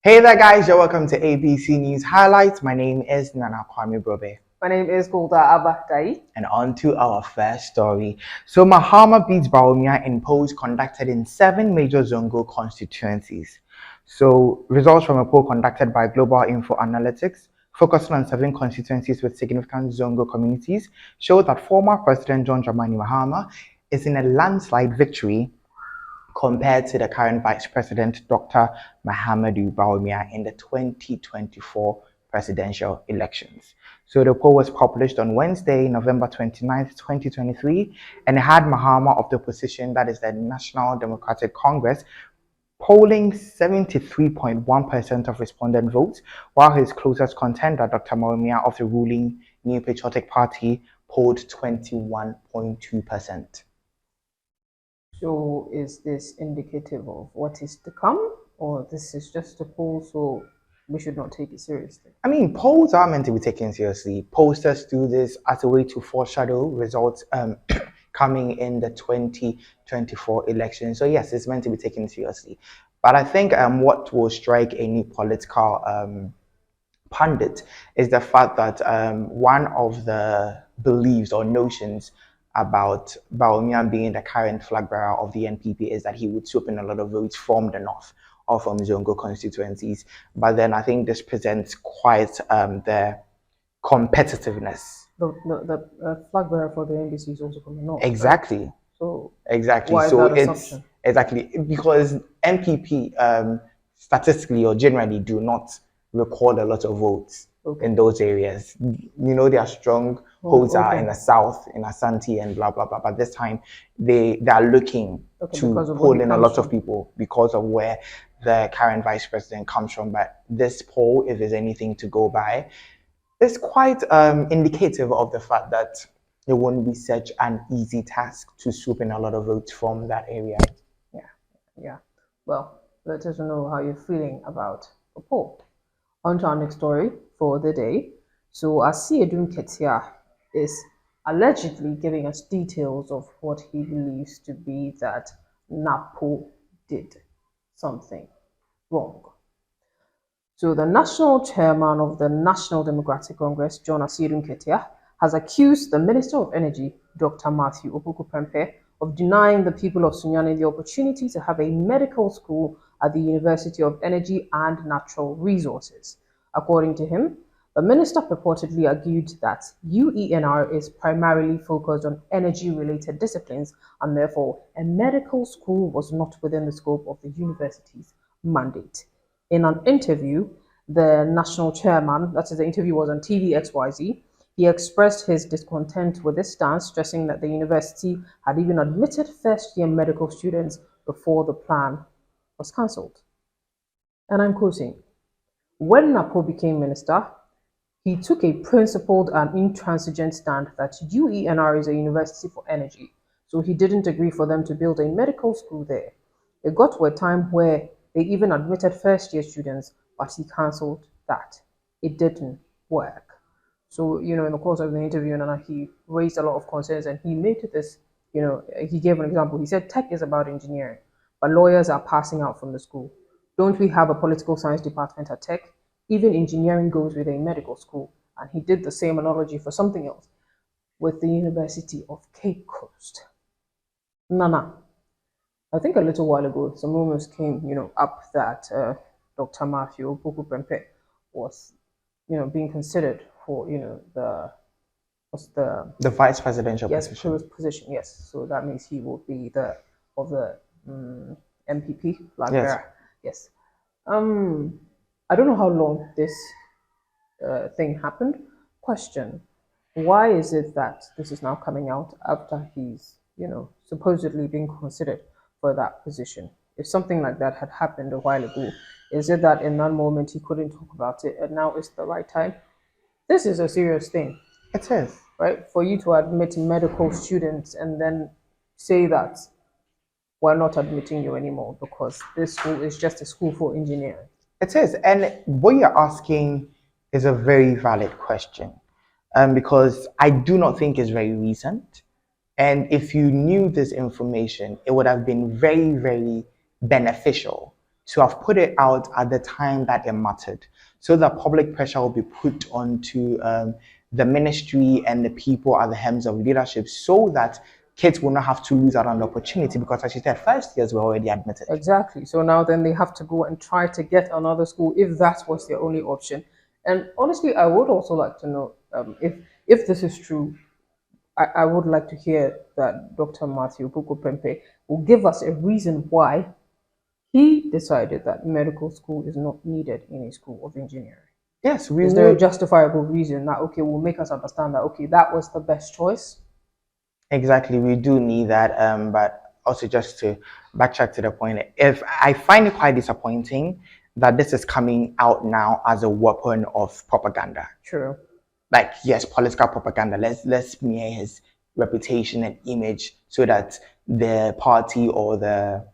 Hey there, guys, you're welcome to ABC News Highlights. My name is Nana Kwame Brobe. My name is Golda Abba. And on to our first story. So, Mahama beats Bawumia in polls conducted in 7 major Zongo constituencies. So, results from a poll conducted by Global Info Analytics, focusing on 7 constituencies with significant Zongo communities, show that former President John Dramani Mahama is in a landslide victory compared to the current Vice President, Dr. Mahamudu Bawumia, in the 2024 presidential elections. So the poll was published on Wednesday, November 29th, 2023, and it had Mahama of the opposition, that is the National Democratic Congress, polling 73.1% of respondent votes, while his closest contender, Dr. Bawumia of the ruling New Patriotic Party, polled 21.2%. So is this indicative of what is to come, or this is just a poll, so we should not take it seriously? I mean, polls are meant to be taken seriously. Pollsters do this as a way to foreshadow results coming in the 2024 election. So yes, it's meant to be taken seriously. But I think what will strike any political pundit is the fact that one of the beliefs or notions about Bawumia being the current flag bearer of the NPP is that he would swoop in a lot of votes from the north or from Zongo constituencies. But then I think this presents quite the competitiveness. The flag bearer for the NDC is also from the north. Exactly. Right? So exactly. Why is so that it's assumption? exactly because NPP statistically or generally do not record a lot of votes in those areas. You know, their strong holds are in the south, in Asante and blah blah blah. But this time they are looking to pull in a lot of people because of where the current vice president comes from. But this poll, if there's anything to go by, is quite indicative of the fact that it won't be such an easy task to swoop in a lot of votes from that area. Yeah. Well, let us know how you're feeling about the poll. On to our next story for the day. So Asiedu Nketiah is allegedly giving us details of what he believes to be that NAPO did something wrong. So the national chairman of the National Democratic Congress, John Asiedu Nketiah, has accused the Minister of Energy, Dr. Matthew Opoku-Prempeh, of denying the people of Sunyani the opportunity to have a medical school at the University of Energy and Natural Resources. According to him, the minister purportedly argued that UENR is primarily focused on energy-related disciplines, and therefore a medical school was not within the scope of the university's mandate. In an interview, the national chairman, that is, the interview was on TV XYZ, he expressed his discontent with this stance, stressing that the university had even admitted first-year medical students before the plan was cancelled. And I'm quoting, "When NAPO became minister, he took a principled and intransigent stand that UENR is a university for energy, so he didn't agree for them to build a medical school there. It got to a time where they even admitted first-year students, but he cancelled that. It didn't work." So, in the course of the interview, he raised a lot of concerns, and he made this, he gave an example. He said, tech is about engineering, but lawyers are passing out from the school. Don't we have a political science department at tech? Even engineering goes with a medical school. And he did the same analogy for something else with the University of Cape Coast. Nana, I think a little while ago, some rumors came, up that Dr. Matthew Opoku-Prempeh was, being considered for, the vice presidential position. Yes, so that means he will be the MPP flag bearer. Yes. I don't know how long this thing happened. Question: why is it that this is now coming out after he's, supposedly being considered for that position? If something like that had happened a while ago, is it that in that moment he couldn't talk about it and now is the right time? This is a serious thing. It is. Right? For you to admit medical students and then say that we're not admitting you anymore because this school is just a school for engineering. It is. And what you're asking is a very valid question, because I do not think it's very recent. And if you knew this information, it would have been very, very beneficial to have put it out at the time that it mattered, so that public pressure will be put onto the ministry and the people at the helms of leadership, so that kids will not have to lose out on the opportunity, because as you said, first years were already admitted. Exactly. So now then they have to go and try to get another school if that was their only option. And honestly, I would also like to know if this is true. I would like to hear that Dr. Matthew Puku Pempe will give us a reason why he decided that medical school is not needed in a school of engineering. Yes, we Is there a would. justifiable reason that okay will make us understand that okay that was the best choice? Exactly, we do need that. But also, just to backtrack to the point, if I find it quite disappointing that this is coming out now as a weapon of propaganda. True. Like, yes, political propaganda. Let's smear his reputation and image so that the party or the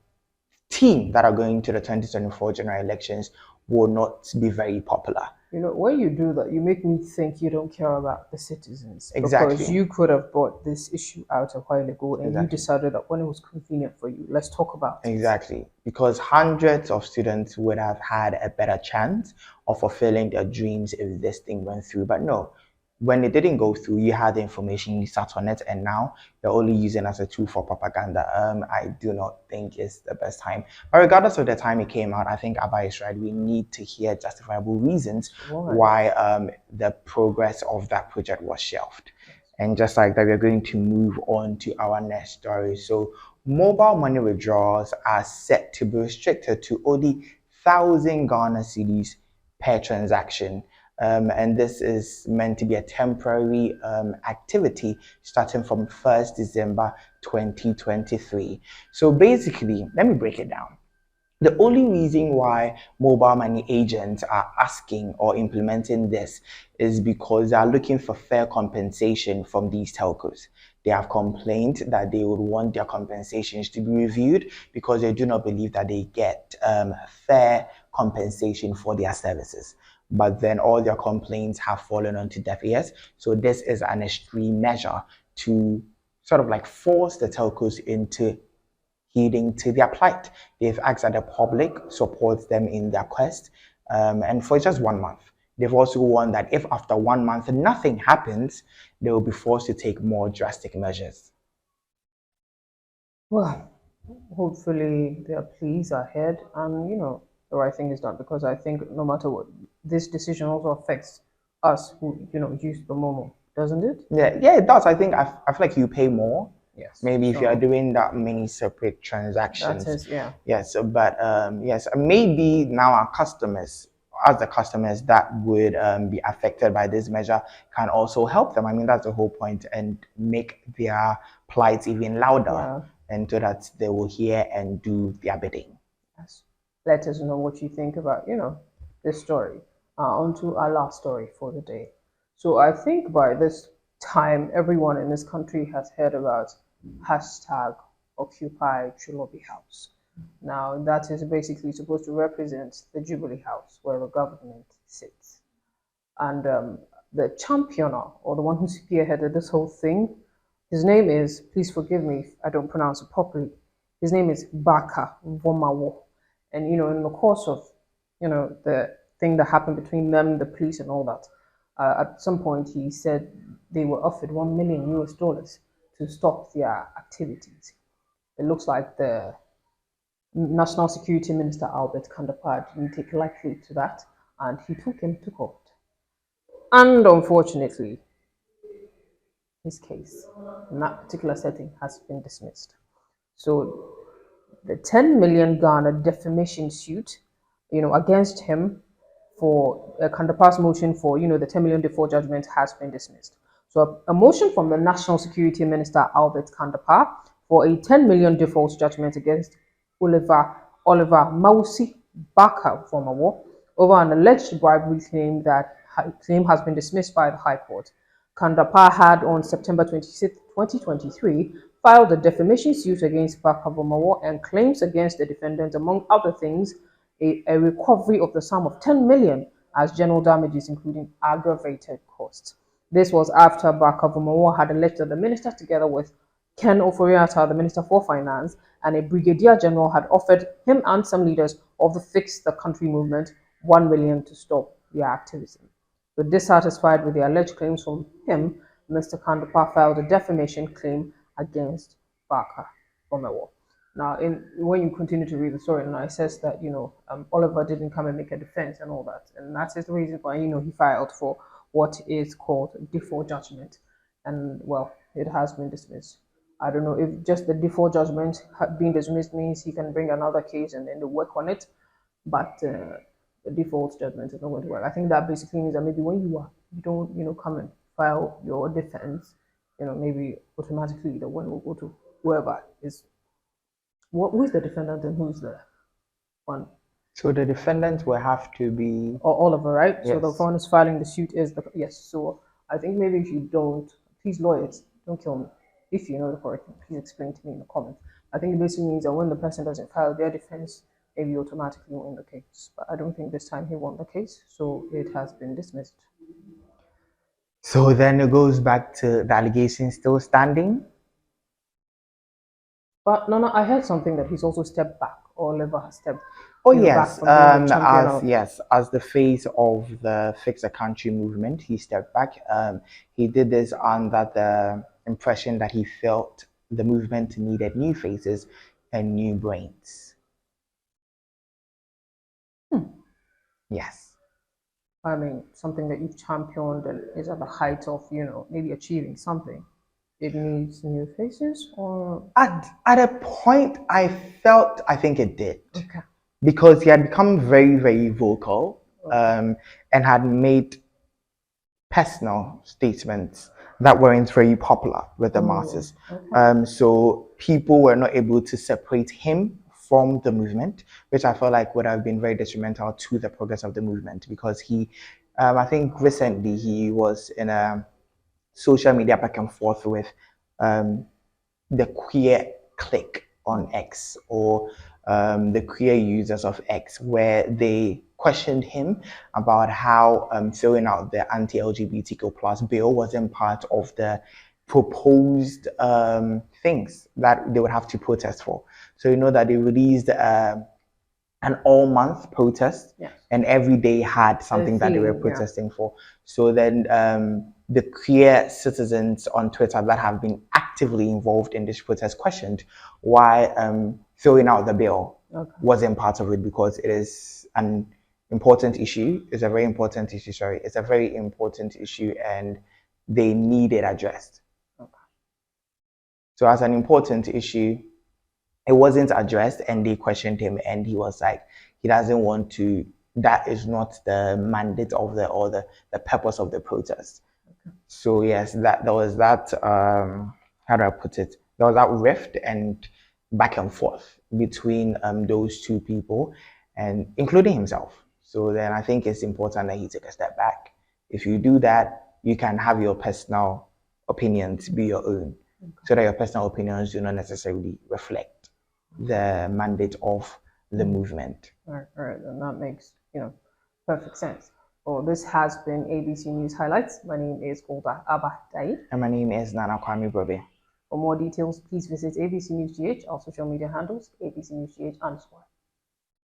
team that are going to the 2024 general elections will not be very popular. You know, when you do that, you make me think you don't care about the citizens because Exactly. you could have brought this issue out a while ago and you Exactly. decided that when it was convenient for you, let's talk about it. Exactly, because hundreds of students would have had a better chance of fulfilling their dreams if this thing went through. But no, when it didn't go through, you had the information, you sat on it, and now you're only using it as a tool for propaganda. I do not think it's the best time. But regardless of the time it came out, I think Abba is right. We need to hear justifiable reasons why the progress of that project was shelved. And just like that, we're going to move on to our next story. So, mobile money withdrawals are set to be restricted to only 1,000 Ghana cedis per transaction. And this is meant to be a temporary activity starting from 1st December 2023. So basically, let me break it down. The only reason why mobile money agents are asking or implementing this is because they are looking for fair compensation from these telcos. They have complained that they would want their compensations to be reviewed because they do not believe that they get fair compensation for their services. But then all their complaints have fallen onto deaf ears. So this is an extreme measure to sort of like force the telcos into heeding to their plight. They've asked that the public supports them in their quest, and for just 1 month. They've also warned that if after 1 month nothing happens, they will be forced to take more drastic measures. Well, hopefully their pleas are heard and you know the right thing is done because I think no matter what, this decision also affects us who you know use the Momo, doesn't it? Yeah, it does. I feel like you pay more. Yes. Maybe if you are So doing that many separate that transactions. is yeah. Yes, but yes, maybe now our customers, as the customers that would be affected by this measure, can also help them. I mean, that's the whole point, and make their plight even louder, Yeah. and so that they will hear and do their bidding. Yes. Let us know what you think about, you know, this story. On to our last story for the day. So I think by this time, everyone in this country has heard about hashtag Occupy Chilobi House. Now, that is basically supposed to represent the Jubilee House where the government sits. And the championer, or the one who spearheaded this whole thing, his name is, please forgive me if I don't pronounce it properly, his name is Baka Vomawo. And, you know, in the course of, you know, the thing that happened between them, the police and all that, at some point he said they were offered 1 million US dollars to stop their activities. It looks like the National Security Minister Albert Kandapar didn't take lightly to that, and he took him to court. And unfortunately, his case in that particular setting has been dismissed. So the 10 million Ghana defamation suit, you know, against him for a Kandapar's motion for, you know, the 10 million default judgment has been dismissed. So a motion from the National Security Minister Albert Kandapar for a 10 million default judgment against Oliver Mausi Baka from a war over an alleged bribery claim has been dismissed by the High Court. Kandapar had on September 26, 2023, filed a defamation suit against Bakavomawo and claims against the defendant, among other things, a recovery of the sum of 10 million as general damages, including aggravated costs. This was after Bakavomawo had alleged that the minister, together with Ken Oforiatta, the Minister for Finance, and a Brigadier General had offered him and some leaders of the Fix the Country movement 1 million to stop their activism. But dissatisfied with the alleged claims from him, Mr. Kandapa filed a defamation claim against Barker Omewo. Now, when you continue to read the story, now it says that Oliver didn't come and make a defense and all that, and that is the reason why he filed for what is called default judgment, and well, it has been dismissed. I don't know if just the default judgment being dismissed means he can bring another case and then they work on it, but the default judgment is not going to work. I think that basically means that maybe when you don't come and file your defense, maybe automatically the one will go to whoever is who is the defendant and who's the one. So the defendant will have to be Or Oliver, right? yes. So the one who's filing the suit is the yes. So I think maybe if you don't, please lawyers, don't kill me. If you know the correct thing, please explain to me in the comments. I think it basically means that when the person doesn't file their defense, maybe you automatically win the case. But I don't think this time he won the case, so it has been dismissed. So then it goes back to the allegation still standing. But no, I heard something that he's also stepped back, or Oliver has stepped. Oh Back yes, from being the champion as the face of the Fix the Country movement, he stepped back. He did this under the impression that he felt the movement needed new faces and new brains. Yes. I mean, something that you've championed and is at the height of, maybe achieving something. It needs new faces, or At a point, I think it did. okay. Because he had become very, very vocal, and had made personal statements that weren't very popular with the masses. Okay. So people were not able to separate him from the movement, which I felt like would have been very detrimental to the progress of the movement, because I think recently he was in a social media back and forth with the queer clique on X, or the queer users of X, where they questioned him about how filling out the anti-LGBTQ plus bill wasn't part of the proposed things that they would have to protest for. So that they released an all-month protest, Yes. and every day had something that they were protesting for. So then the queer citizens on Twitter that have been actively involved in this protest questioned why filling out the bill wasn't part of it, because it is an important issue. It's a very important issue. Sorry, it's a very important issue, and they need it addressed. So as an important issue, it wasn't addressed, and they questioned him, and he was like, he doesn't want to, that is not the mandate of the purpose of the protest. So yes, there was that, how do I put it? There was that rift and back and forth between those two people, and including himself. So then I think it's important that he take a step back. If you do that, you can have your personal opinions be your own, so that your personal opinions do not necessarily reflect the mandate of the movement. All right, and that makes perfect sense. Well, this has been ABC News Highlights. My name is Golda Abba Dai. And my name is Nana Kwame Brobe. For more details, please visit ABC News GH, our social media handles, ABC News GH _.